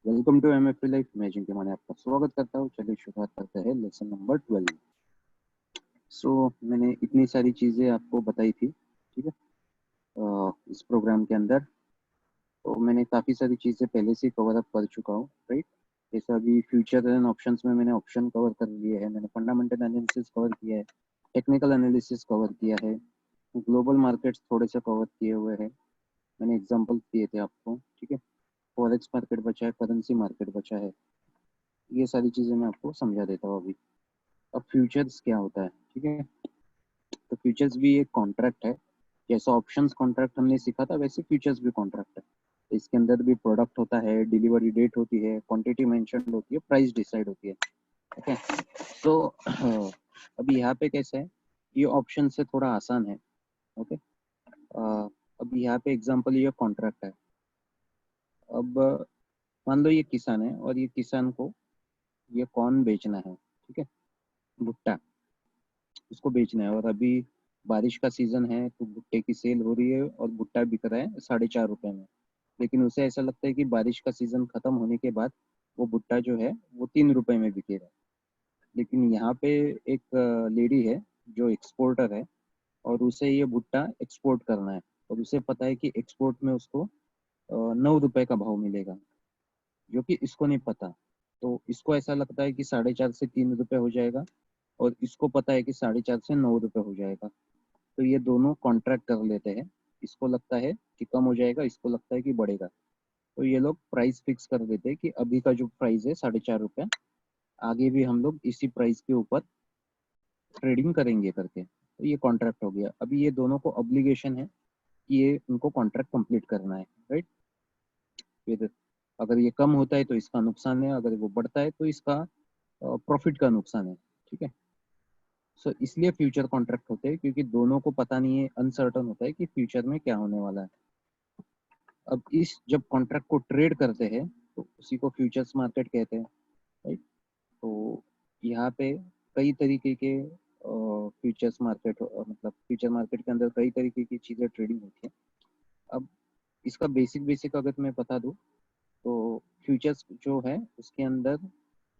Welcome to MFP life. मैं जिनके माने आपका स्वागत करता हूँ। चलिए शुरुआत करते हैं लेसन नंबर 12। मैंने इतनी सारी चीज़ें आपको बताई थी, ठीक है, इस प्रोग्राम के अंदर। तो मैंने काफ़ी सारी चीज़ें पहले से कवर अप कर चुका हूँ, राइट। जैसे अभी फ्यूचर एंड ऑप्शंस में मैंने ऑप्शन कवर कर लिए है, मैंने फंडामेंटल एनालिसिस कवर किया है, टेक्निकल एनालिसिस कवर किया है, ग्लोबल मार्केट्स थोड़े से कवर किए हुए हैं, मैंने एग्जाम्पल दिए थे आपको, ठीक है। फॉरेक्स मार्केट बचा है, करेंसी मार्केट बचा है, ये सारी चीज़ें मैं आपको समझा देता हूँ अभी। अब फ्यूचर्स क्या होता है, ठीक है। तो फ्यूचर्स भी एक कॉन्ट्रैक्ट है। जैसा ऑप्शंस कॉन्ट्रैक्ट हमने सीखा था, वैसे फ्यूचर्स भी कॉन्ट्रैक्ट है। इसके अंदर भी प्रोडक्ट होता है, डिलीवरी डेट होती है, क्वांटिटी मेंशन होती है, प्राइस डिसाइड होती है, ओके। तो अभी यहाँ पे कैसा है, ये ऑप्शन से थोड़ा आसान है, ओके। अभी यहाँ पे एग्जांपल ये कॉन्ट्रैक्ट है। अब मान लो ये किसान है और ये किसान को ये कॉर्न बेचना है, ठीक है, भुट्टा उसको बेचना है। और अभी बारिश का सीजन है तो भुट्टे की सेल हो रही है और भुट्टा बिक रहा है 4.5 रुपए में। लेकिन उसे ऐसा लगता है कि बारिश का सीजन खत्म होने के बाद वो भुट्टा जो है वो 3 रुपए में बिकेगा। लेकिन यहाँ पे एक लेडी है जो एक्सपोर्टर है और उसे ये भुट्टा एक्सपोर्ट करना है। और उसे पता है कि एक्सपोर्ट में उसको 9 रुपए का भाव मिलेगा, जो कि इसको नहीं पता। तो इसको ऐसा लगता है कि 4.5 से 3 रुपए हो जाएगा, और इसको पता है कि 4.5 से 9 रुपए हो जाएगा। तो ये दोनों कॉन्ट्रैक्ट कर लेते हैं। इसको लगता है कि कम हो जाएगा, इसको लगता है कि बढ़ेगा। तो ये लोग प्राइस फिक्स कर देते हैं कि अभी का जो प्राइस है 4.5 रुपए, आगे भी हम लोग इसी प्राइस के ऊपर ट्रेडिंग करेंगे करके। तो ये कॉन्ट्रैक्ट हो गया। अभी ये दोनों को ऑब्लिगेशन है कि ये उनको कॉन्ट्रैक्ट कंप्लीट करना है, राइट। फिर अगर ये कम होता है तो इसका नुकसान है, अगर वो बढ़ता है तो इसका प्रॉफिट का नुकसान है, ठीक है। सो इसलिए फ्यूचर कॉन्ट्रैक्ट होते हैं, क्योंकि दोनों को पता नहीं है, अनसर्टन होता है कि फ्यूचर में क्या होने वाला है। अब इस जब कॉन्ट्रैक्ट को ट्रेड करते हैं तो उसी को फ्यूचर्स मार्केट कहते हैं, राइट। तो यहाँ पे कई तरीके के फ्यूचर्स मार्केट, मतलब फ्यूचर मार्केट के अंदर कई तरीके की चीज़ें ट्रेडिंग होती है। अब इसका बेसिक बेसिक अगर मैं बता दूँ तो फ्यूचर्स जो है उसके अंदर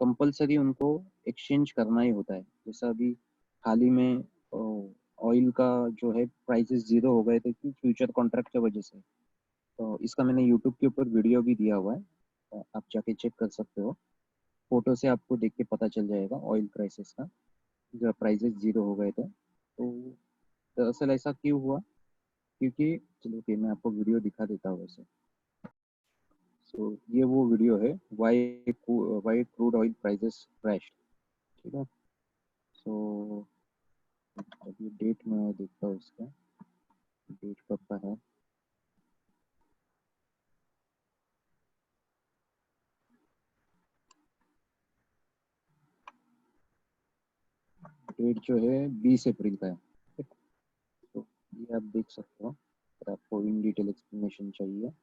कंपलसरी उनको एक्सचेंज करना ही होता है। जैसा अभी हाल ही में ऑयल का जो है प्राइसेस जीरो हो गए थे कि फ्यूचर कॉन्ट्रैक्ट की वजह से। तो इसका मैंने यूट्यूब के ऊपर वीडियो भी दिया हुआ है, आप जाके चेक कर सकते हो। फोटो से आपको देख के पता चल जाएगा ऑयल प्राइसेस का, जो प्राइसेस जीरो हो गए थे। तो दरअसल ऐसा क्यों हुआ, क्योंकि चलो कि मैं आपको वीडियो दिखा देता हूँ वैसे। ये वो वीडियो है, why crude oil prices crash, ठीक है। सो अभी डेट में देखता हूँ इसका, डेट कब का है। डेट जो है 20 अप्रैल का है, ठीक है? तो ये आप देख सकते हो, अगर आपको इन डिटेल एक्सप्लेनेशन चाहिए।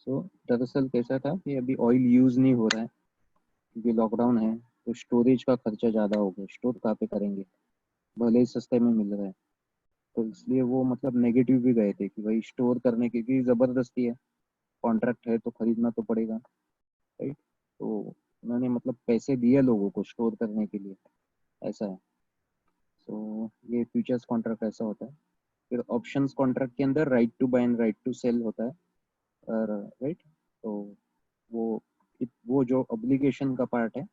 दरअसल कैसा था कि अभी ऑयल यूज़ नहीं हो रहा है क्योंकि लॉकडाउन है। तो स्टोरेज का खर्चा ज़्यादा हो गया, स्टोर कहाँ पे करेंगे, भले ही सस्ते में मिल रहा है। तो इसलिए वो मतलब नेगेटिव भी गए थे कि भाई स्टोर करने की भी ज़बरदस्ती है, कॉन्ट्रैक्ट है तो खरीदना तो पड़ेगा, राइट। तो उन्होंने मतलब पैसे दिए लोगों को स्टोर करने के लिए, ऐसा है। ये फ्यूचर्स कॉन्ट्रैक्ट ऐसा होता है। फिर ऑप्शंस कॉन्ट्रैक्ट के अंदर right to buy and right to sell होता है, और राइट। तो वो वो जो ऑब्लिगेशन का पार्ट है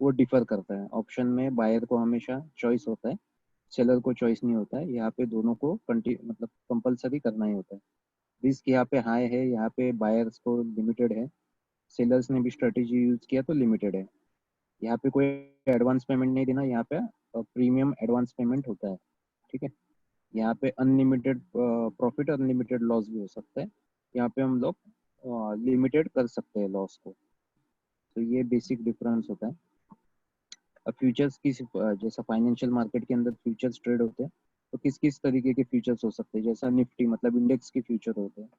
वो डिफर करता है। ऑप्शन में बायर को हमेशा चॉइस होता है, सेलर को चॉइस नहीं होता है। यहाँ पे दोनों को मतलब कंपलसरी करना ही होता है। रिस्क यहाँ पे हाई है, यहाँ पे बायर्स को लिमिटेड है, सेलर्स ने भी स्ट्रेटेजी यूज किया तो लिमिटेड है। यहाँ पे कोई एडवांस पेमेंट नहीं देना, यहाँ पे प्रीमियम एडवांस पेमेंट होता है, ठीक है। यहाँ पे अनलिमिटेड प्रॉफिट, अनलिमिटेड लॉस भी हो सकता है। यहाँ पे हम लोग लिमिटेड कर सकते हैं लॉस को। तो ये बेसिक डिफरेंस होता है। अब फ्यूचर्स की जैसा फाइनेंशियल मार्केट के अंदर फ्यूचर्स ट्रेड होते हैं, तो किस किस तरीके के फ्यूचर्स हो सकते हैं। जैसा निफ्टी मतलब इंडेक्स के फ्यूचर होते हैं।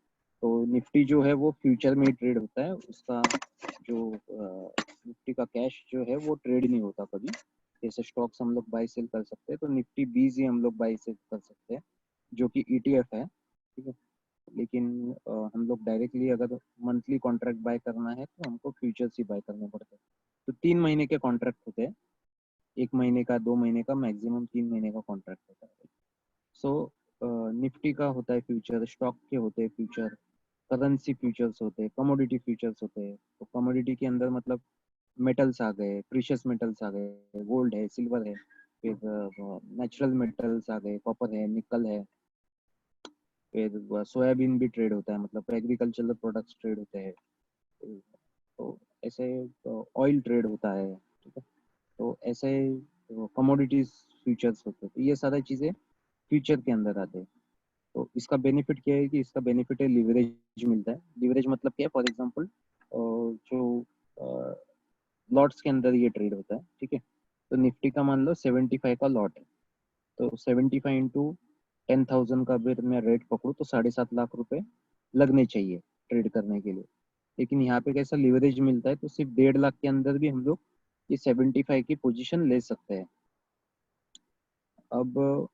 तो निफ्टी जो है वो फ्यूचर में ही ट्रेड होता है, उसका जो निफ्टी का कैश जो है वो ट्रेड नहीं होता कभी। जैसे स्टॉक्स हम लोग बाई सेल कर सकते हैं, तो निफ्टी 20 ही हम लोग बाई सेल कर सकते हैं, जो कि ईटीएफ है, ठीक है। लेकिन हम लोग डायरेक्टली अगर मंथली कॉन्ट्रैक्ट बाय करना है तो हमको फ्यूचर्स ही बाय करने पड़ते हैं। तो 3 महीने के कॉन्ट्रैक्ट होते हैं, 1 महीने का, 2 महीने का, मैक्सिमम 3 महीने का कॉन्ट्रैक्ट होता है। सो निफ्टी का होता है फ्यूचर, स्टॉक के होते हैं फ्यूचर, करेंसी फ्यूचर्स होते हैं, कमोडिटी फ्यूचर्स होते हैं। तो कमोडिटी के अंदर मतलब मेटल्स आ गए, प्रीशियस मेटल्स आ गए, गोल्ड है, सिल्वर है, फिर नेचुरल मेटल्स आ गए, कॉपर है, निकल है, फिर सोयाबीन भी ट्रेड होता है, मतलब एग्रीकल्चरल प्रोडक्ट्स ट्रेड होते हैं। तो ऐसे ऑयल ट्रेड होता है, ठीक है। तो ऐसे कमोडिटीज फ्यूचर्स होते हैं। तो ये सारी चीज़ें फ्यूचर के अंदर आते हैं। तो इसका बेनिफिट क्या है कि इसका बेनिफिट है लिवरेज मिलता है। लिवरेज मतलब क्या है, फॉर एग्जांपल जो लॉट्स के अंदर ये ट्रेड होता है, ठीक है। तो निफ्टी का मान लो 75 का लॉट है, तो 75 इंटू 10,000 का अगर मैं रेट पकड़ूँ तो 7.5 लाख रुपए लगने चाहिए ट्रेड करने के लिए। लेकिन यहाँ पे कैसा लिवरेज मिलता है, तो सिर्फ 1.5 लाख के अंदर भी हम लोग ये 75 की पोजीशन ले सकते हैं। अब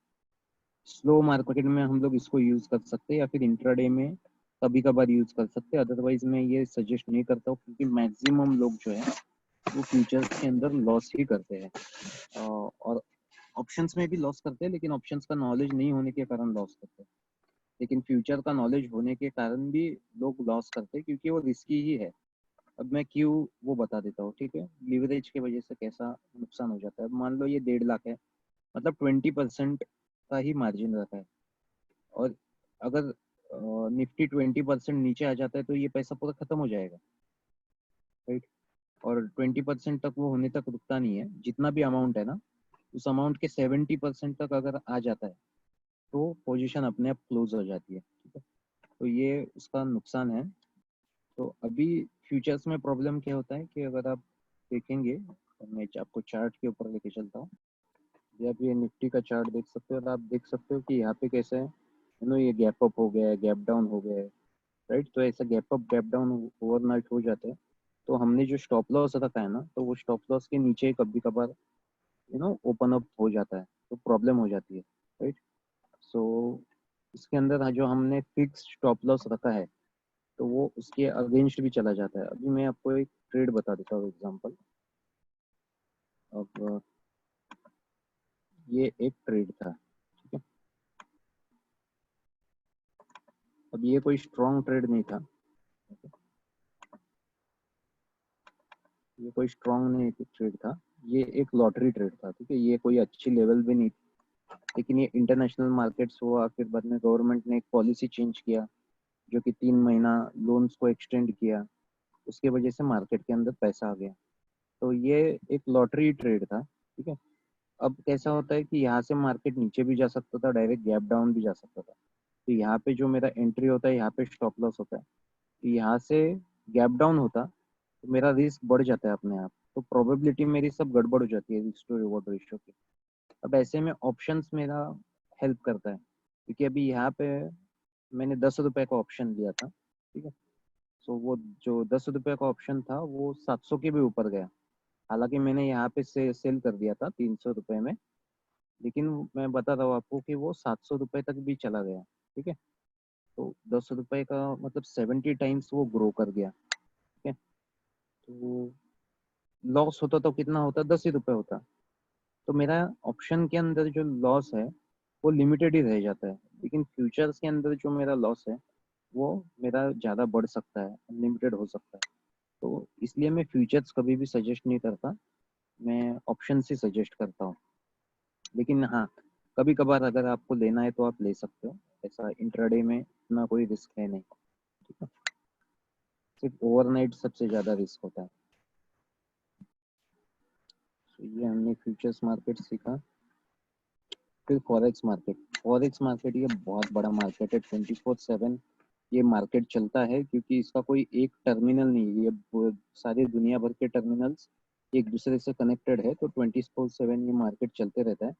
स्लो मार्केट में हम लोग इसको यूज कर सकते हैं या फिर इंट्राडे में कभी कभार यूज कर सकते हैं। अदरवाइज मैं ये सजेस्ट नहीं करता हूँ, क्योंकि मैक्सिमम लोग जो है वो फ्यूचर्स के अंदर लॉस ही करते हैं। और ऑप्शंस में भी लॉस करते हैं, लेकिन ऑप्शंस का नॉलेज नहीं होने के कारण लॉस करते हैं। लेकिन फ्यूचर का नॉलेज होने के कारण भी लोग लॉस करते हैं, क्योंकि वो रिस्की ही है। अब मैं क्यों वो बता देता हूँ, ठीक है। लिवरेज की वजह से कैसा नुकसान हो जाता है। अब मान लो ये 1.5 लाख है, मतलब 20% का ही मार्जिन रखा है। और अगर निफ्टी 20% नीचे आ जाता है तो ये पैसा पूरा खत्म हो जाएगा, राइट। और 20% तक वो होने तक रुकता नहीं है। जितना भी अमाउंट है ना, उस अमाउंट के 70% तक अगर आ जाता है तो पोजीशन अपने आप क्लोज हो जाती है, ठीक है। तो ये उसका नुकसान है। तो अभी फ्यूचर्स में प्रॉब्लम क्या होता है कि अगर आप देखेंगे, तो मैं आपको चार्ट के ऊपर लेके चलता हूँ। ये आप ये निफ्टी का चार्ट देख सकते हो, और आप देख सकते हो कि यहाँ पे कैसे है, ये गैप अप हो गया है, गैप डाउन हो गया है, राइट। तो ऐसा gap up gap down overnight हो जाता है। तो हमने जो स्टॉप लॉस रखा है ना, तो वो स्टॉप लॉस के नीचे कभी कभार ओपन अप हो जाता है, तो प्रॉब्लम हो जाती है, राइट। सो इसके अंदर जो हमने फिक्स स्टॉप लॉस रखा है, तो वो उसके अगेंस्ट भी चला जाता है। अभी मैं आपको एक ट्रेड बता देता हूँ एग्जांपल। अब ये एक ट्रेड था, ठीक है। अब ये कोई स्ट्रॉन्ग ट्रेड नहीं था, ये कोई स्ट्रॉन्ग नहीं ट्रेड था। ये एक लॉटरी ट्रेड था, ठीक है। ये कोई अच्छी लेवल भी नहीं थी, लेकिन ये इंटरनेशनल मार्केट्स हुआ, फिर बाद में गवर्नमेंट ने एक पॉलिसी चेंज किया, जो कि 3 महीना लोन्स को एक्सटेंड किया। उसके वजह से मार्केट के अंदर पैसा आ गया। तो ये एक लॉटरी ट्रेड था, ठीक है। अब कैसा होता है कि यहाँ से मार्केट नीचे भी जा सकता था, डायरेक्ट गैप डाउन भी जा सकता था। तो यहाँ पे जो मेरा एंट्री होता है, यहाँ पे स्टॉप लॉस होता है। तो यहाँ से गैप डाउन होता तो मेरा रिस्क बढ़ जाता है अपने आप। तो प्रोबेबिलिटी मेरी सब गड़बड़ हो जाती है रिस्क टू रिवॉर्ड रेशियो की। अब ऐसे में ऑप्शंस मेरा हेल्प करता है, क्योंकि अभी यहाँ पे मैंने 10 रुपए का ऑप्शन लिया था, ठीक है। सो वो जो 10 रुपए का ऑप्शन था वो 700 के भी ऊपर गया। हालांकि मैंने यहाँ पे सेल कर दिया था 300 रुपए में, लेकिन मैं बता रहा हूँ आपको कि वो 700 रुपए तक भी चला गया, ठीक है। तो 10 रुपए का मतलब 70 टाइम्स वो ग्रो कर गया, ठीक है। तो लॉस होता तो कितना होता, 10 ही रुपए होता। तो मेरा ऑप्शन के अंदर जो लॉस है वो लिमिटेड ही रह जाता है। लेकिन फ्यूचर्स के अंदर जो मेरा लॉस है वो मेरा ज़्यादा बढ़ सकता है, अनलिमिटेड हो सकता है। तो इसलिए मैं फ्यूचर्स कभी भी सजेस्ट नहीं करता, मैं ऑप्शन ही सजेस्ट करता हूँ। लेकिन हाँ, कभी कभार अगर आपको लेना है तो आप ले सकते हो। ऐसा इंट्राडे में इतना कोई रिस्क है नहीं, ठीक है। सिर्फ ओवरनाइट सबसे ज़्यादा रिस्क होता है। तो ये हमने फ्यूचर्स मार्केट सीखा। फिर फॉरेक्स मार्केट। फॉरेक्स मार्केट ये बहुत बड़ा मार्केट है, 24/7 ये मार्केट चलता है, क्योंकि इसका कोई एक टर्मिनल नहीं है। ये सारी दुनिया भर के टर्मिनल्स एक दूसरे से कनेक्टेड है, तो 24/7 ये मार्केट चलते रहता है।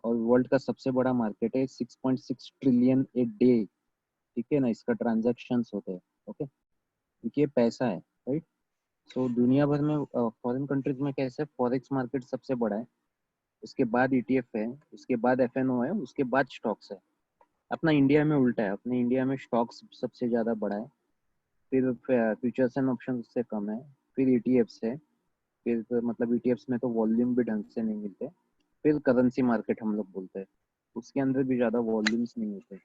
और वर्ल्ड का सबसे बड़ा मार्केट है, 6.6 ट्रिलियन ए डे, ठीक है ना, इसका ट्रांजेक्शन होते हैं, ओके। क्योंकि ये पैसा है, राइट। सो दुनिया भर में फॉरेन कंट्रीज में कैसे फॉरेक्स मार्केट सबसे बड़ा है, उसके बाद ईटीएफ है, उसके बाद एफएनओ है, उसके बाद स्टॉक्स है। अपना इंडिया में उल्टा है, अपने इंडिया में स्टॉक्स सबसे ज़्यादा बड़ा है, फिर फ्यूचर्स एंड ऑप्शन उससे कम है, फिर ईटीएफ्स है, फिर तो मतलब ईटीएफ्स में तो वॉल्यूम भी ढंग से नहीं मिलते, फिर करेंसी मार्केट हम लोग बोलते हैं, उसके अंदर भी ज़्यादा वॉल्यूम्स नहीं होते,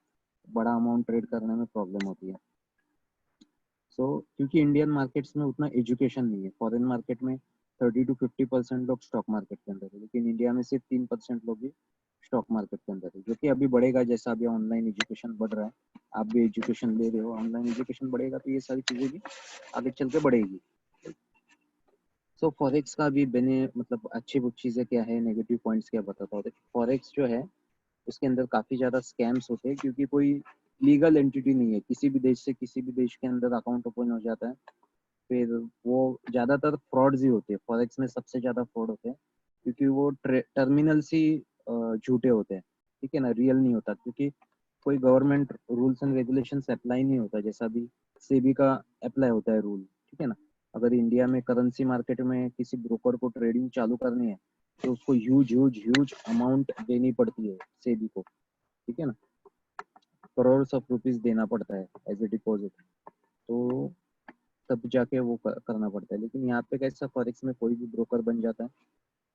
बड़ा अमाउंट ट्रेड करने में प्रॉब्लम होती है। क्योंकि इंडियन मार्केट्स में उतना एजुकेशन नहीं है, फॉरेन मार्केट में 30 to 50% लोग स्टॉक मार्केट के अंदर है, लेकिन इंडिया में सिर्फ 3% लोग ही स्टॉक मार्केट के अंदर है, जो कि अभी बढ़ेगा जैसा अभी ऑनलाइन एजुकेशन बढ़ रहा है। आप भी एजुकेशन ले रहे हो, ऑनलाइन एजुकेशन बढ़ेगा तो ये सारी चीज़ें भी आगे चल के बढ़ेगी। फॉरेक्स का भी मतलब अच्छी चीज़ें क्या है, नेगेटिव पॉइंट्स क्या बताता हूँ। फॉरेक्स जो है उसके अंदर काफ़ी ज़्यादा स्कैम्स होते हैं, क्योंकि कोई लीगल एंटिटी नहीं है, किसी भी देश से किसी भी देश के अंदर अकाउंट ओपन हो जाता है, फिर वो ज़्यादातर फ्रॉड्स ही होते हैं, फॉरेक्स में सबसे ज़्यादा फ्रॉड होते हैं, क्योंकि वो टर्मिनल्स ही झूठे होते हैं, ठीक है ना, रियल नहीं होता, क्योंकि कोई government rules and regulations apply नहीं होता, जैसा भी सेबी का अप्लाई होता है रूल, ठीक है ना। अगर इंडिया में करेंसी मार्केट में किसी ब्रोकर को ट्रेडिंग चालू करनी है तो उसको ह्यूज ह्यूज ह्यूज अमाउंट देनी पड़ती है सेबी को, ठीक है ना, करोड़ ऑफ रुपीज देना पड़ता है एज ए डिपॉजिट, तो तब जाके वो करना पड़ता है। लेकिन यहाँ पे कैसा, फॉरेक्स में कोई भी ब्रोकर बन जाता है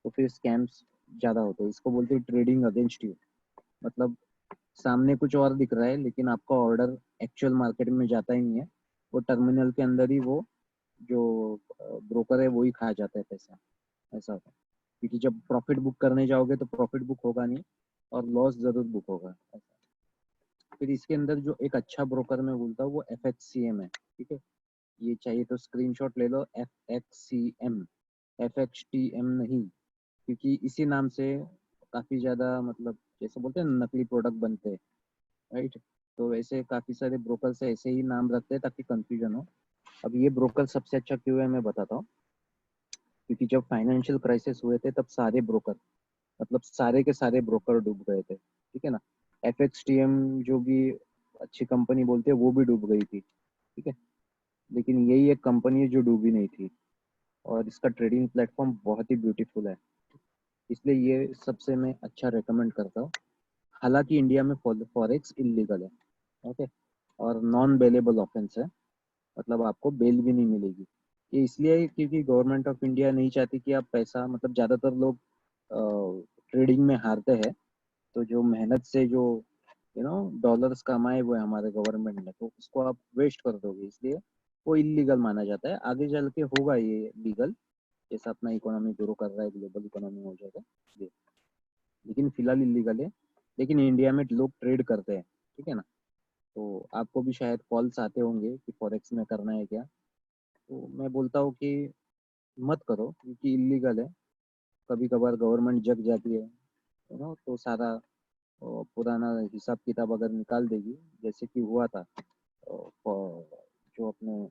तो फिर स्कैम्स ज़्यादा होते हैं, इसको बोलते हैं ट्रेडिंग अगेंस्ट यू, मतलब सामने कुछ और दिख रहा है लेकिन आपका ऑर्डर एक्चुअल मार्केट में जाता ही नहीं है, वो टर्मिनल के अंदर ही वो जो ब्रोकर है वो ही खा जाता है पैसा, ऐसा होता है। क्योंकि जब प्रॉफिट बुक करने जाओगे तो प्रॉफिट बुक होगा नहीं और लॉस जरूर बुक होगा, ऐसा। फिर इसके अंदर जो एक अच्छा ब्रोकर मैं बोलता हूँ वो FXCM है, ठीक है, ये चाहिए तो स्क्रीनशॉट ले लो, FXCM, FXTM नहीं, क्योंकि इसी नाम से काफी ज्यादा मतलब जैसे बोलते हैं नकली प्रोडक्ट बनते हैं, राइट। तो ऐसे काफी सारे ब्रोकर से ऐसे ही नाम रखते हैं ताकि कंफ्यूजन हो। अब ये ब्रोकर सबसे अच्छा क्यों है मैं बताता हूँ, क्योंकि जब फाइनेंशियल क्राइसिस हुए थे तब सारे ब्रोकर, मतलब सारे के सारे ब्रोकर डूब गए थे, ठीक है ना। FXTM जो भी अच्छी कंपनी बोलते हैं वो भी डूब गई थी, ठीक है, लेकिन यही एक कंपनी है जो डूबी नहीं थी, और इसका ट्रेडिंग प्लेटफॉर्म बहुत ही ब्यूटीफुल है, इसलिए ये सबसे मैं अच्छा रेकमेंड करता हूँ। हालांकि इंडिया में फॉरेक्स इलीगल है, ओके, और नॉन बेलेबल ऑफेंस है, मतलब आपको बेल भी नहीं मिलेगी। ये इसलिए क्योंकि गवर्नमेंट ऑफ इंडिया नहीं चाहती कि आप पैसा, मतलब ज़्यादातर लोग ट्रेडिंग में हारते हैं, तो जो मेहनत से जो डॉलर्स कमाए हुए हमारे गवर्नमेंट ने, तो उसको आप वेस्ट कर दोगे, इसलिए वो इलीगल माना जाता है। आगे चल के होगा ये लीगल, जैसा अपना इकोनॉमी ग्रो कर रहा है, ग्लोबल इकोनॉमी हो जाएगा ये, लेकिन फिलहाल इलीगल है। लेकिन इंडिया में लोग ट्रेड करते हैं, ठीक है ना, तो आपको भी शायद कॉल्स आते होंगे कि फॉरेक्स में करना है क्या, तो मैं बोलता हूँ कि मत करो, क्योंकि इलीगल है। कभी कभार गवर्नमेंट जग जाती है, तो सारा पुराना हिसाब किताब अगर निकाल देगी, जैसे कि हुआ था जो अपने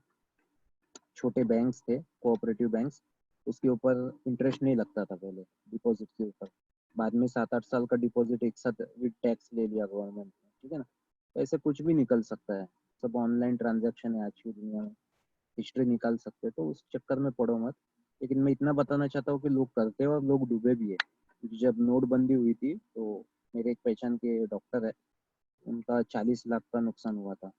छोटे बैंक्स थे, कोऑपरेटिव बैंक्स, उसके ऊपर इंटरेस्ट नहीं लगता था पहले डिपॉजिट के ऊपर, बाद में 7-8 साल का डिपॉजिट एक साथ विद टैक्स ले लिया गवर्नमेंट ने, ठीक है ना। तो ऐसे कुछ भी निकल सकता है, सब ऑनलाइन ट्रांजैक्शन है आज की दुनिया में, हिस्ट्री निकाल सकते हैं, तो उस चक्कर में पड़ो मत। लेकिन मैं इतना बताना चाहता हूँ कि लोग करते हैं और लोग डूबे भी है, क्योंकि जब नोटबंदी हुई थी तो मेरे एक पहचान के डॉक्टर है, उनका 40 लाख का नुकसान हुआ था,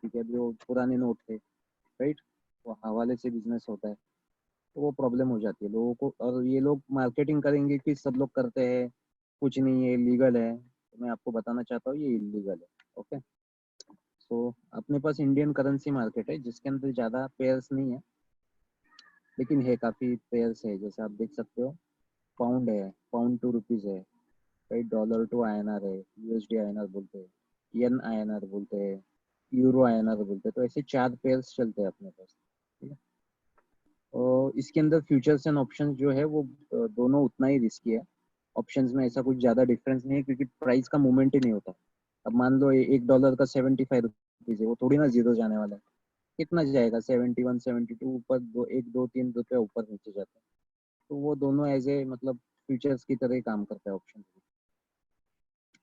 ठीक है, अभी वो पुराने नोट थे, राइट, वो हवाले से बिजनेस होता है, तो वो प्रॉब्लम हो जाती है लोगों को, और ये लोग मार्केटिंग करेंगे कि सब लोग करते हैं, कुछ नहीं है, लीगल है, तो मैं आपको बताना चाहता हूँ ये इलीगल है, ओके। अपने पास इंडियन करेंसी मार्केट है जिसके अंदर ज़्यादा पेयर्स नहीं है, लेकिन है काफ़ी पेयर्स है, जैसे आप देख सकते हो, पाउंड है, पाउंड टू रुपीज़ है, राइट, डॉलर टू INR है, USD INR बोलते हैं, येन INR बोलते हैं, यूरो INR बोलते हैं, तो ऐसे 4 पेयर्स चलते हैं अपने पास, ठीक है। और इसके अंदर फ्यूचर्स एंड ऑप्शंस जो है वो दोनों उतना ही रिस्की है। ऑप्शंस में ऐसा कुछ ज़्यादा डिफरेंस नहीं है, क्योंकि प्राइस का मूवमेंट ही नहीं होता। अब मान लो $1 का 75 रुपीज़ है, वो थोड़ी ना जीरो जाने वाला है, कितना जाएगा, 71 72, ऊपर 1 2 3 रुपये ऊपर नीचे जाता है, तो वो दोनों एज ए मतलब फ्यूचर्स की तरह ही काम करता है ऑप्शन,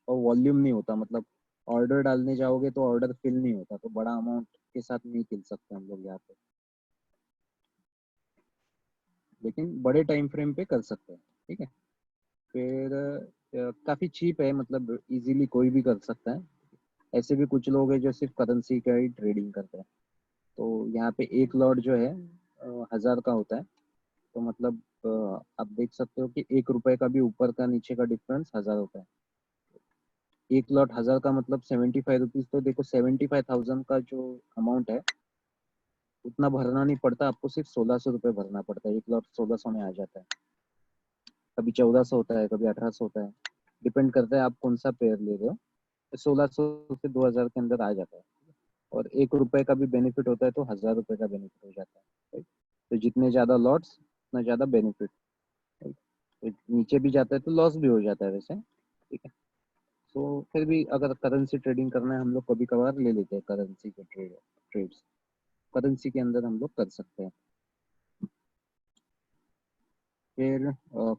और वॉल्यूम नहीं होता, मतलब ऑर्डर डालने जाओगे तो ऑर्डर फिल नहीं होता, तो बड़ा अमाउंट के साथ नहीं खेल सकते हम लोग यहाँ पे, लेकिन बड़े टाइम फ्रेम पे कर सकते हैं, ठीक है। फिर काफ़ी चीप है, मतलब इजीली कोई भी कर सकता है, ऐसे भी कुछ लोग हैं जो सिर्फ करेंसी का ही ट्रेडिंग करते हैं। तो यहाँ पे एक लॉट जो है 1000 का होता है। तो मतलब आप देख सकते हो कि 1 रुपए का भी ऊपर का नीचे का डिफरेंस 1000 होता है। एक लॉट 1000 का मतलब 75 रुपीज। तो देखो 75,000 का जो अमाउंट है उतना भरना नहीं पड़ता आपको, सिर्फ 1600 रुपये भरना पड़ता है। एक लॉट 1600 में आ जाता है। कभी 1400 होता है, कभी 1800 होता है, डिपेंड करता है आप कौन सा पेयर ले रहे हो। 1600 से 2000 के अंदर आ जाता है। और 1 रुपए का भी बेनिफिट होता है तो 1000 रुपये का बेनिफिट हो जाता है। राइट? तो जितने ज्यादा लॉट्स उतना ज्यादा बेनिफिट। राइट? तो नीचे भी जाता है तो लॉस भी हो जाता है वैसे। ठीक है। तो फिर भी अगर करेंसी ट्रेडिंग करना है, हम लोग कभी कभार ले लेते हैं करेंसी के ट्रेड्स। करेंसी के अंदर हम लोग कर सकते हैं। फिर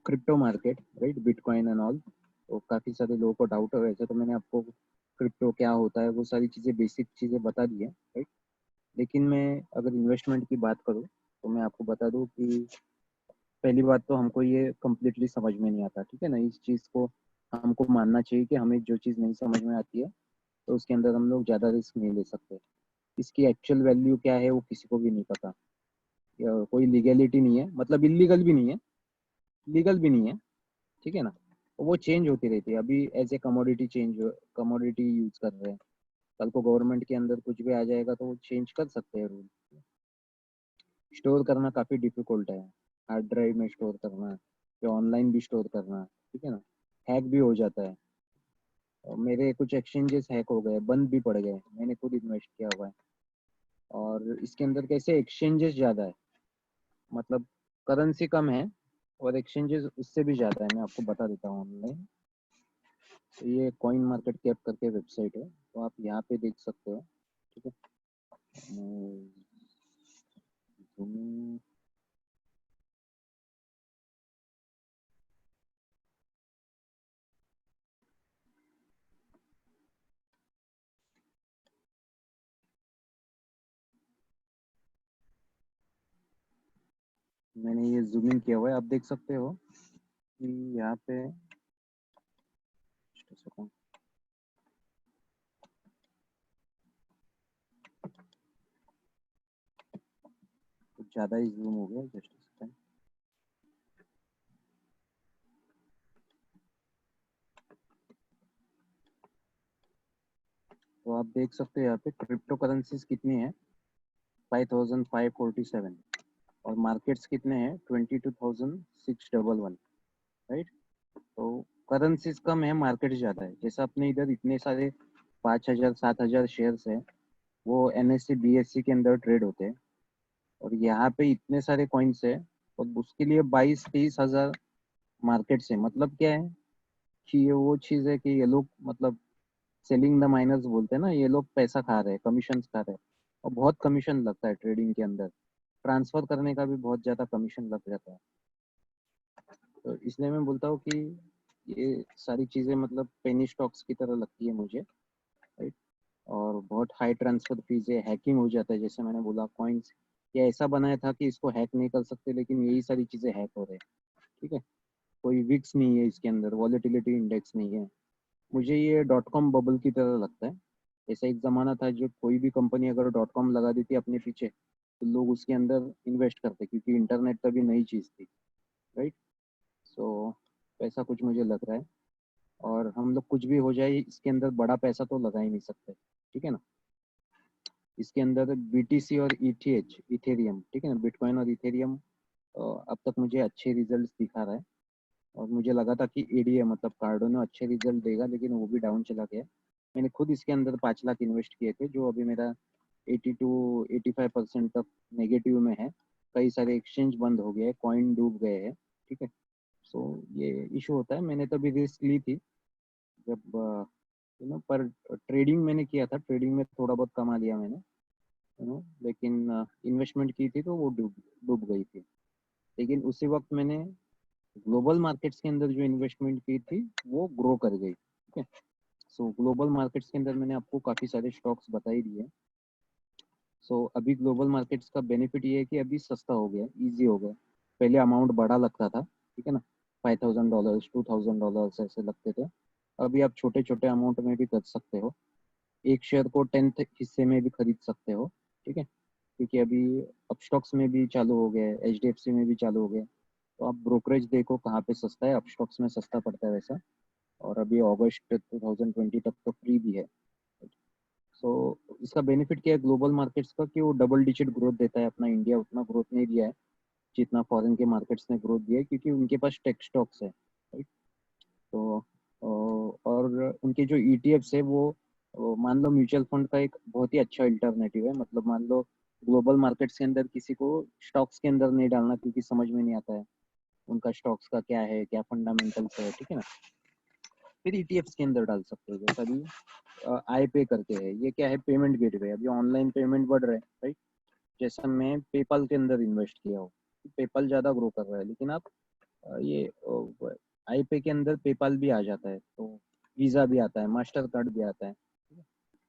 crypto market, right, bitcoin and all. तो काफ़ी सारे लोगों को डाउट है वैसे, तो मैंने आपको क्रिप्टो क्या होता है वो सारी चीज़ें, बेसिक चीज़ें बता दी है। राइट? लेकिन मैं अगर इन्वेस्टमेंट की बात करूँ तो मैं आपको बता दूँ कि पहली बात तो हमको ये कम्प्लीटली समझ में नहीं आता। ठीक है ना? इस चीज़ को हमको मानना चाहिए कि हमें जो चीज़ नहीं समझ में आती है तो उसके अंदर हम लोग ज़्यादा रिस्क नहीं ले सकते। इसकी एक्चुअल वैल्यू क्या है वो किसी को भी नहीं पता। या कोई लीगैलिटी नहीं है, मतलब इलीगल भी नहीं है, लीगल भी नहीं है। ठीक है ना? तो वो चेंज होती रहती है। अभी as a commodity commodity use कर रहे हैं। कल को गवर्नमेंट के अंदर कुछ भी आ जाएगा तो वो चेंज कर सकते हैं रूल। स्टोर करना काफ़ी डिफिकल्ट है, हार्ड ड्राइव में स्टोर करना या ऑनलाइन भी स्टोर करना। ठीक है ना? हैक भी हो जाता है। और मेरे कुछ एक्सचेंजेस हैक हो गए, बंद भी पड़ गए, मैंने खुद इन्वेस्ट किया हुआ है। और इसके अंदर कैसे एक्सचेंजेस ज़्यादा है, मतलब करेंसी कम है और एक्सचेंजेस उससे भी ज़्यादा है। मैं आपको बता देता हूँ ऑनलाइन। तो ये कॉइन मार्केट कैप करके वेबसाइट है, तो आप यहाँ पे देख सकते हो। ठीक है। zoom- मैंने ये जूम इन किया हुआ है, आप देख सकते हो कि यहाँ पे just a second, कुछ ज़्यादा ही जूम हो गया। Just second. तो आप देख सकते हो यहाँ पे क्रिप्टो करेंसीज कितनी है, 5547। और मार्केट्स कितने हैं, 22,611। राइट? तो करेंसीज कम है, मार्केट ज़्यादा है। जैसे अपने इधर इतने सारे 5000 7000 शेयर्स है, वो NSE BSE के अंदर ट्रेड होते हैं। और यहाँ पे इतने सारे कॉइन्स है और उसके लिए 22-23 हजार मार्केट से। मतलब क्या है कि ये वो चीज़ है कि ये लोग मतलब सेलिंग द माइनर्स बोलते हैं ना, ये लोग पैसा खा रहे हैं, कमीशन खा रहे हैं। और बहुत कमीशन लगता है ट्रेडिंग के अंदर, ट्रांसफर करने का भी बहुत ज़्यादा कमीशन लग जाता है। तो इसलिए मैं बोलता हूँ कि ये सारी चीज़ें मतलब पेनी स्टॉक्स की तरह लगती है मुझे। राइट? और बहुत हाई ट्रांसफर फीस है, हैकिंग हो जाता है। जैसे मैंने बोला कॉइन्स ये ऐसा बनाया था कि इसको हैक नहीं कर सकते, लेकिन यही सारी चीज़ें हैक हो रहे हैं। ठीक है। कोई विक्स नहीं है इसके अंदर, वॉलेटिलिटी इंडेक्स नहीं है। मुझे ये डॉट कॉम बबल की तरह लगता है। ऐसा एक ज़माना था जो कोई भी कंपनी अगर डॉट कॉम लगा देती अपने पीछे तो लोग उसके अंदर इन्वेस्ट करते, क्योंकि इंटरनेट तभी नई चीज़ थी। राइट? सो ऐसा कुछ मुझे लग रहा है। और हम लोग कुछ भी हो जाए इसके अंदर बड़ा पैसा तो लगा ही नहीं सकते। ठीक है ना? इसके अंदर BTC और ETH, इथेरियम, ठीक है ना, बिटकॉइन और इथेरियम अब तक मुझे अच्छे रिजल्ट दिखा रहा है। और मुझे लगा था कि ADA मतलब कार्डोनो अच्छे रिजल्ट देगा, लेकिन वो भी डाउन चला गया। मैंने खुद इसके अंदर 5 लाख इन्वेस्ट किए थे, जो अभी मेरा 80 to 85% तक नेगेटिव में है। कई सारे एक्सचेंज बंद हो गए, कॉइन डूब गए हैं। ठीक है। सो ये इशू होता है। मैंने तभी रिस्क ली थी जब पर ट्रेडिंग मैंने किया था, ट्रेडिंग में थोड़ा बहुत कमा लिया मैंने। लेकिन इन्वेस्टमेंट की थी तो वो डूब डूब गई थी। लेकिन उसी वक्त मैंने ग्लोबल मार्केट्स के अंदर जो इन्वेस्टमेंट की थी वो ग्रो कर गई। ठीक है। सो ग्लोबल मार्केट्स के अंदर मैंने आपको काफ़ी सारे स्टॉक्स बता ही दिए। सो अभी ग्लोबल मार्केट्स का बेनिफिट ये है कि अभी सस्ता हो गया, इजी हो गया। पहले अमाउंट बड़ा लगता था। ठीक है ना? $5000 $2000 ऐसे लगते थे। अभी आप छोटे छोटे अमाउंट में भी कर सकते हो। एक शेयर को 10th हिस्से में भी खरीद सकते हो, ठीक है। क्योंकि अभी अपस्टॉक्स में भी चालू हो गया है, HDFC में भी चालू हो गया है। तो आप ब्रोकरेज देखो कहाँ पे सस्ता है, अपस्टॉक्स में सस्ता पड़ता है वैसा। और अभी अगस्त 2020 तक तो फ्री भी है। सो इसका बेनिफिट क्या है ग्लोबल मार्केट्स का, कि वो डबल डिजिट ग्रोथ देता है। अपना इंडिया उतना ग्रोथ नहीं दिया है जितना फॉरेन के मार्केट्स ने ग्रोथ दिया है, क्योंकि उनके पास टेक स्टॉक्स है, राइट। तो और उनके जो ETFs है वो मान लो म्यूचुअल फंड का एक बहुत ही अच्छा अल्टरनेटिव है। मतलब मान लो ग्लोबल मार्केट्स के अंदर किसी को स्टॉक्स के अंदर नहीं डालना क्योंकि समझ में नहीं आता है उनका स्टॉक्स का क्या है, क्या फंडामेंटल्स है, ठीक है ना। फिर ETFs के अंदर डाल सकते हो। जैसा भी आई पे करके है, ये क्या है, पेमेंट गेटवे। अभी ऑनलाइन पेमेंट बढ़ रहे हैं, राइट। जैसा मैं पेपाल के अंदर इन्वेस्ट किया हो, पेपाल ज़्यादा ग्रो कर रहा है, लेकिन आप ये आई पे के अंदर पेपाल भी आ जाता है, तो वीज़ा भी आता है, मास्टर कार्ड भी आता है।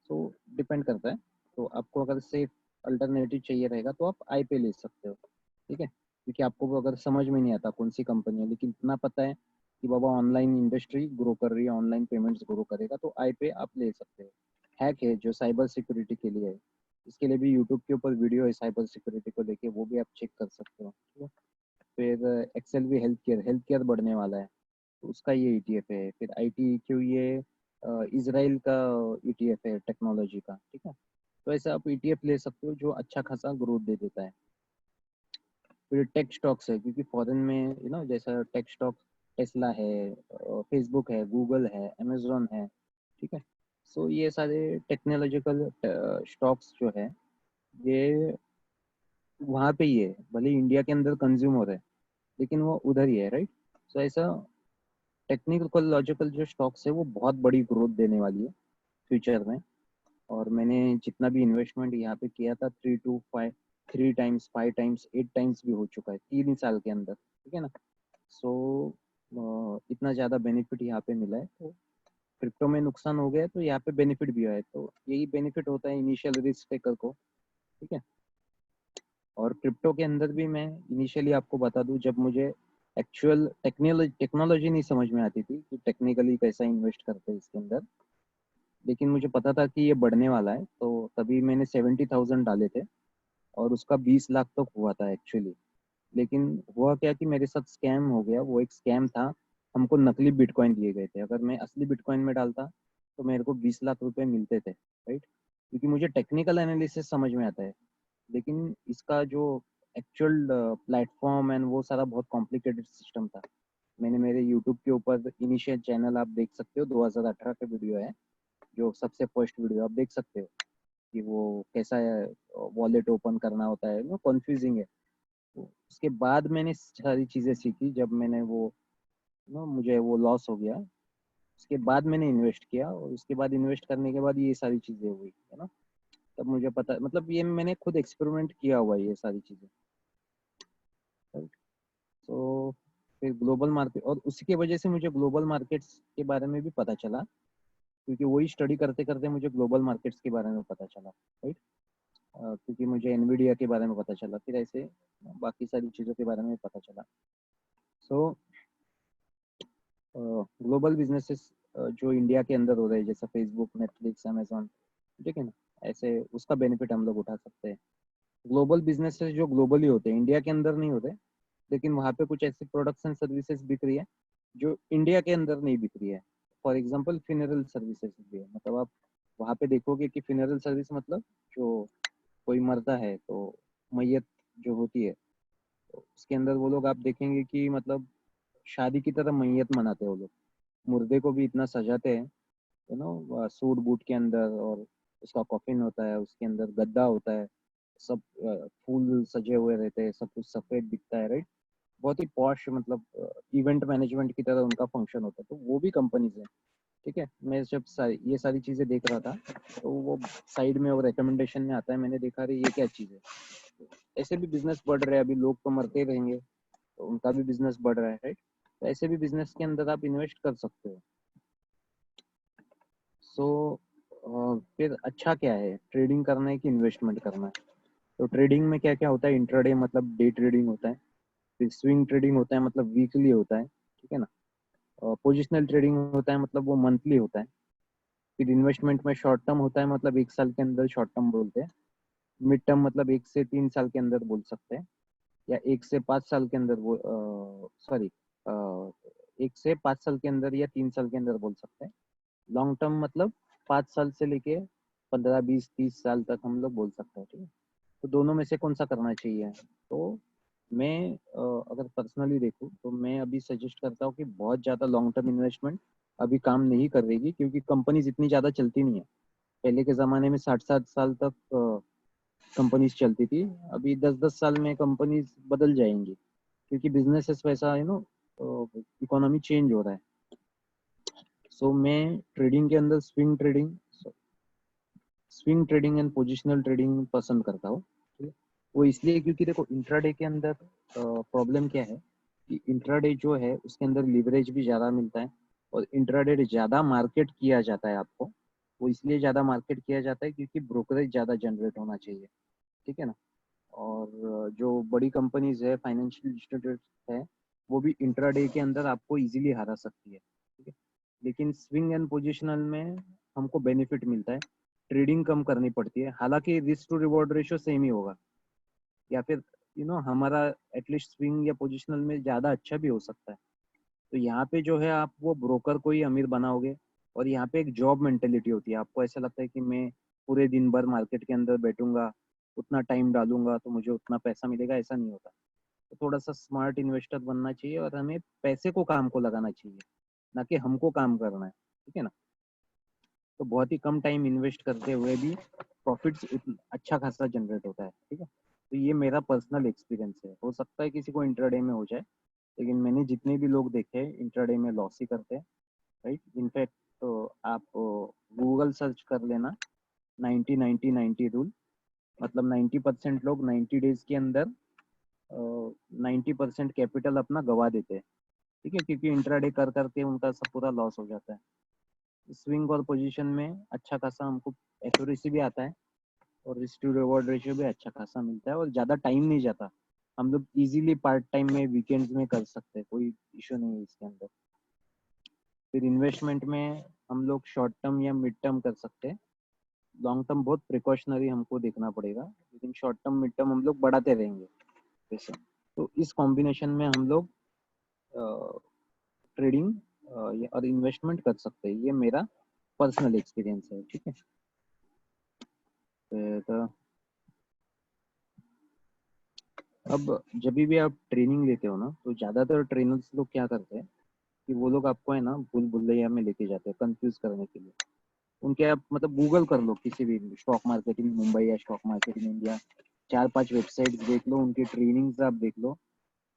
तो डिपेंड करता है। तो आपको अगर सेफ अल्टरनेटिव चाहिए रहेगा तो आप आई पे ले सकते हो, ठीक है। क्योंकि आपको अगर समझ में नहीं आता कौन सी कंपनी है, लेकिन इतना पता है कि बाबा ऑनलाइन इंडस्ट्री ग्रो कर रही है, ऑनलाइन पेमेंट्स ग्रो करेगा, तो आई पे आप ले सकते हो। हैक है जो साइबर सिक्योरिटी के लिए है, इसके लिए भी यूट्यूब के ऊपर वीडियो है साइबर सिक्योरिटी को लेके, वो भी आप चेक कर सकते हो, ठीक है। फिर एक्सेल भी हेल्थ केयर बढ़ने वाला है, तो उसका ये ETF है। फिर ITQ ये इसराइल का ETF है टेक्नोलॉजी का, ठीक है। तो ऐसे आप ETF ले सकते हो जो अच्छा खासा ग्रोथ दे देता है। फिर टेक स्टॉक्स है, क्योंकि फॉरेन में जैसा टेक स्टॉक टेस्ला है, फेसबुक है, गूगल है, अमेजोन है, ठीक है। सो ये सारे टेक्नोलॉजिकल स्टॉक्स जो है ये वहाँ पे ही है, भले इंडिया के अंदर कंज्यूम हो रहा है लेकिन वो उधर ही है, राइट। सो ऐसा टेक्निकल लॉजिकल जो स्टॉक्स है वो बहुत बड़ी ग्रोथ देने वाली है फ्यूचर में। और मैंने जितना भी इन्वेस्टमेंट यहाँ पे किया था 3 टाइम्स 5 टाइम्स 8 टाइम्स भी हो चुका है 3 ही साल के अंदर, ठीक है ना। सो इतना ज़्यादा बेनिफिट यहाँ पे मिला है। तो क्रिप्टो में नुकसान हो गया तो यहाँ पे बेनिफिट भी हुआ है, तो यही बेनिफिट होता है इनिशियल रिस्क टेकर को, ठीक है। और क्रिप्टो के अंदर भी मैं इनिशियली आपको बता दूं, जब मुझे एक्चुअल टेक्नोलॉजी नहीं समझ में आती थी कि टेक्निकली कैसा इन्वेस्ट करते हैं इसके अंदर, लेकिन मुझे पता था कि ये बढ़ने वाला है, तो तभी मैंने 70,000 डाले थे और उसका 20 लाख तक हुआ था एक्चुअली। लेकिन हुआ क्या कि मेरे साथ स्कैम हो गया, वो एक स्कैम था। हमको नकली बिटकॉइन दिए गए थे, अगर मैं असली बिटकॉइन में डालता तो मेरे को 20 लाख रुपए मिलते थे, राइट। क्योंकि मुझे टेक्निकल एनालिसिस समझ में आता है, लेकिन इसका जो एक्चुअल प्लेटफॉर्म एंड वो सारा बहुत कॉम्प्लिकेटेड सिस्टम था। मैंने मेरे यूट्यूब के ऊपर इनिशियल चैनल आप देख सकते हो, 2018 का वीडियो है, जो सबसे फर्स्ट वीडियो आप देख सकते हो कि वो कैसा है वॉलेट ओपन करना होता है, वो कॉन्फ्यूजिंग है। तो उसके बाद मैंने सारी चीज़ें सीखी, जब मैंने वो मुझे वो लॉस हो गया, उसके बाद मैंने इन्वेस्ट किया, और उसके बाद इन्वेस्ट करने के बाद ये सारी चीज़ें हुई, है ना। तब मुझे पता, मतलब ये मैंने खुद एक्सपेरिमेंट किया हुआ है ये सारी चीज़ें, राइट। तो फिर ग्लोबल मार्केट, और उसी की वजह से मुझे ग्लोबल मार्केट्स के बारे में भी पता चला, क्योंकि वही स्टडी करते करते मुझे ग्लोबल मार्केट्स के बारे में पता चला, राइट। क्योंकि मुझे एनवीडिया के बारे में पता चला, फिर ऐसे बाकी सारी चीज़ों के बारे में पता चला। सो ग्लोबल बिजनेसेस जो इंडिया के अंदर हो रहे हैं, जैसा फेसबुक, नेटफ्लिक्स, अमेजोन, ठीक है ना, ऐसे उसका बेनिफिट हम लोग उठा सकते हैं। ग्लोबल बिजनेसेस जो ग्लोबली होते हैं, इंडिया के अंदर नहीं होते, लेकिन वहाँ पे कुछ ऐसी प्रोडक्ट्स एंड सर्विसेज बिक रही है जो इंडिया के अंदर नहीं बिक रही है। फॉर एग्जांपल फिनरल सर्विसेज भी है, मतलब आप वहाँ पे देखोगे कि फिनरल सर्विस मतलब जो कोई मरता है तो मैयत जो होती है, तो उसके अंदर वो लोग आप देखेंगे कि मतलब शादी की तरह मैयत मनाते हैं वो लोग। मुर्दे को भी इतना सजाते हैं, सूट बूट के अंदर, और उसका कॉफिन होता है, उसके अंदर गद्दा होता है, सब फूल सजे हुए रहते हैं, सब कुछ सफेद दिखता है, राइट। बहुत ही पॉश, मतलब इवेंट मैनेजमेंट की तरह उनका फंक्शन होता है। तो वो भी कंपनीज है, ठीक है। मैं जब ये सारी चीजें देख रहा था, तो वो साइड में वो रिकमेंडेशन में आता है, मैंने देखा रही ये क्या चीज है। तो ऐसे भी बिजनेस बढ़ रहे हैं, अभी लोग तो मरते ही रहेंगे, तो उनका भी बिजनेस बढ़ रहा है, राइट। तो ऐसे भी बिजनेस के अंदर आप इन्वेस्ट कर सकते हो। सो फिर अच्छा क्या है, ट्रेडिंग करना है कि इन्वेस्टमेंट करना है। तो ट्रेडिंग में क्या क्या होता है, इंट्राडे मतलब डे ट्रेडिंग होता है, फिर स्विंग ट्रेडिंग होता है मतलब वीकली होता है, ठीक है ना। पोजिशनल ट्रेडिंग होता है मतलब वो मंथली होता है, फिर इन्वेस्टमेंट में शॉर्ट टर्म होता है, मतलब 1 साल के अंदर शॉर्ट टर्म बोलते हैं। मिड टर्म मतलब 1 से 3 साल के अंदर बोल सकते हैं, या 1 से 5 साल के अंदर, वो सॉरी 1 से 5 साल के अंदर या 3 साल के अंदर बोल सकते हैं। लॉन्ग टर्म मतलब 5 साल से लेके 15, 20, 30 साल तक हम लोग बोल सकते हैं, ठीक है। तो दोनों में से कौन सा करना चाहिए? तो मैं अगर पर्सनली देखूँ तो मैं अभी सजेस्ट करता हूँ कि बहुत ज़्यादा लॉन्ग टर्म इन्वेस्टमेंट अभी काम नहीं कर रहेगी, क्योंकि कंपनीज इतनी ज़्यादा चलती नहीं है। पहले के ज़माने में 60-60 साल तक कंपनीज चलती थी। अभी 10-10 साल में कंपनीज बदल जाएंगी, क्योंकि बिजनेस वैसा है ना, इकोनॉमी चेंज हो रहा है। सो मैं ट्रेडिंग के अंदर swing trading and positional trading पसंद करता हूँ, ठीक है। वो इसलिए क्योंकि देखो इंट्राडे के अंदर प्रॉब्लम क्या है कि इंट्राडे जो है उसके अंदर लिवरेज भी ज़्यादा मिलता है, और इंट्राडे ज़्यादा मार्केट किया जाता है आपको। वो इसलिए ज़्यादा मार्केट किया जाता है क्योंकि ब्रोकरेज ज़्यादा जनरेट होना चाहिए, ठीक है ना। और जो बड़ी कंपनीज है, फाइनेंशियल इंस्टीट्यूट है, वो भी इंट्राडे के अंदर आपको इजीली हरा सकती है, ठीक है। लेकिन स्विंग एंड पोजिशनल में हमको बेनिफिट मिलता है, ट्रेडिंग कम करनी पड़ती है। हालांकि risk to reward ratio same ही होगा, या फिर हमारा एटलीस्ट स्विंग या पोजिशनल में ज़्यादा अच्छा भी हो सकता है। तो यहाँ पे जो है आप वो ब्रोकर को ही अमीर बनाओगे, और यहाँ पे एक जॉब मेंटेलिटी होती है। आपको ऐसा लगता है कि मैं पूरे दिन भर मार्केट के अंदर बैठूंगा, उतना टाइम डालूंगा तो मुझे उतना पैसा मिलेगा, ऐसा नहीं होता। तो थोड़ा सा स्मार्ट इन्वेस्टर बनना चाहिए, और हमें पैसे को काम को लगाना चाहिए, ना कि हमको काम करना है, ठीक है ना। तो बहुत ही कम टाइम इन्वेस्ट करते हुए भी प्रॉफिट्स अच्छा खासा जनरेट होता है, ठीक है। तो ये मेरा पर्सनल एक्सपीरियंस है। हो सकता है किसी को इंट्राडे में हो जाए, लेकिन मैंने जितने भी लोग देखे हैं इंट्राडे में लॉस ही करते हैं, राइट। इनफैक्ट तो आप गूगल सर्च कर लेना, 90-90-90 रूल। मतलब 90% लोग 90 डेज के अंदर 90% कैपिटल अपना गवा देते हैं, ठीक है, क्योंकि इंट्राडे कर करके उनका सब पूरा लॉस हो जाता है। स्विंग और पोजीशन में अच्छा खासा हमको एक्यूरेसी भी आता है, और रिस्क टू रिवॉर्ड रेशियो भी अच्छा खासा मिलता है, और ज़्यादा टाइम नहीं जाता। हम लोग इजीली पार्ट टाइम में वीकेंड्स में कर सकते हैं, कोई इशू नहीं है इसके अंदर। फिर इन्वेस्टमेंट में हम लोग शॉर्ट टर्म या मिड टर्म कर सकते हैं। लॉन्ग टर्म बहुत प्रिकॉशनरी हमको देखना पड़ेगा, लेकिन शॉर्ट टर्म मिड टर्म हम लोग बढ़ाते रहेंगे वैसे। तो इस कॉम्बिनेशन में हम लोग ट्रेडिंग और इन्वेस्टमेंट कर सकते हैं। ये मेरा पर्सनल एक्सपीरियंस है, ठीक है। फिर अब जब भी आप ट्रेनिंग लेते हो ना, तो ज़्यादातर ट्रेनर्स लोग क्या करते हैं कि वो लोग आपको है ना भूल भुलैया में लेके जाते हैं कंफ्यूज करने के लिए। उनके आप मतलब गूगल कर लो किसी भी स्टॉक मार्केट इन मुंबई या stock market in India, 4-5 website देख लो, उनकी ट्रेनिंग्स आप देख लो।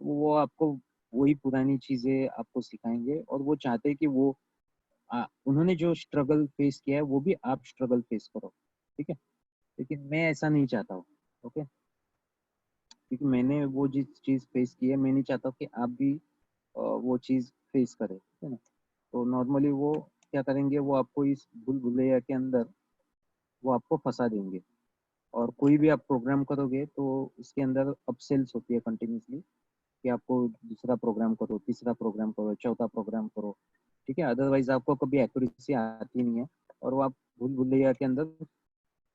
वो आपको वही पुरानी चीजें आपको सिखाएंगे, और वो चाहते हैं कि उन्होंने जो स्ट्रगल फेस किया है वो भी आप स्ट्रगल फेस करो, ठीक है। लेकिन मैं ऐसा नहीं चाहता हूँ, ओके। क्योंकि मैंने वो जिस चीज़ फेस की है, मैं नहीं चाहता कि आप भी वो चीज़ फेस करें, ठीक है ना। तो नॉर्मली वो क्या करेंगे, वो आपको इस भूल भुलैया के अंदर वो आपको फंसा देंगे। और कोई भी आप प्रोग्राम करोगे तो उसके अंदर अपसेल्स होती है कंटिन्यूसली, कि आपको दूसरा प्रोग्राम करो, तीसरा प्रोग्राम करो, चौथा प्रोग्राम करो, ठीक है। अदरवाइज आपको कभी एक्यूरेसी आती नहीं है, और वो आप भूल भुलैया के अंदर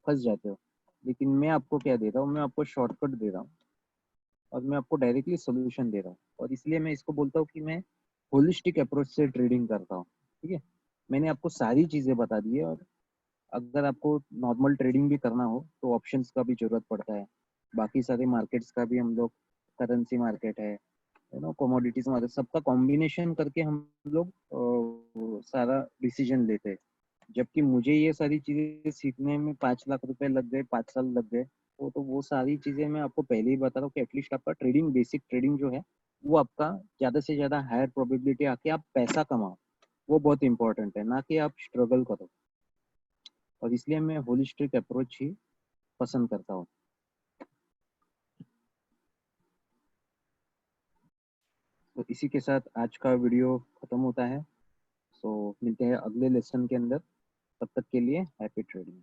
फंस जाते हो। लेकिन मैं आपको क्या दे रहा हूँ, मैं आपको शॉर्टकट दे रहा हूँ, और मैं आपको डायरेक्टली सोल्यूशन दे रहा हूँ। और इसलिए मैं इसको बोलता हूँ कि मैं होलिस्टिक अप्रोच से ट्रेडिंग करता हूँ, ठीक है। मैंने आपको सारी चीज़ें बता दी है, और अगर आपको नॉर्मल ट्रेडिंग भी करना हो तो ऑप्शंस का भी जरूरत पड़ता है, बाकी सारे मार्केट्स का भी हम लोग, करेंसी मार्केट है, कमोडिटीज मार्केट, सबका कॉम्बिनेशन करके हम लोग सारा डिसीजन लेते हैं। जबकि मुझे ये सारी चीजें सीखने में 5 लाख रुपए लग गए, 5 साल लग गए। तो वो सारी चीजें मैं आपको पहले ही बता रहा हूँ कि एटलीस्ट आपका ट्रेडिंग, बेसिक ट्रेडिंग जो है, वो आपका ज्यादा से ज्यादा हायर प्रोबेबिलिटी आके आप पैसा कमाओ, वो बहुत इंपॉर्टेंट है, ना कि आप स्ट्रगल करो। और इसलिए मैं होलिस्टिक अप्रोच ही पसंद करता हूँ। तो इसी के साथ आज का वीडियो खत्म होता है। सो मिलते हैं अगले लेसन के अंदर। तब तक के लिए हैप्पी ट्रेडिंग।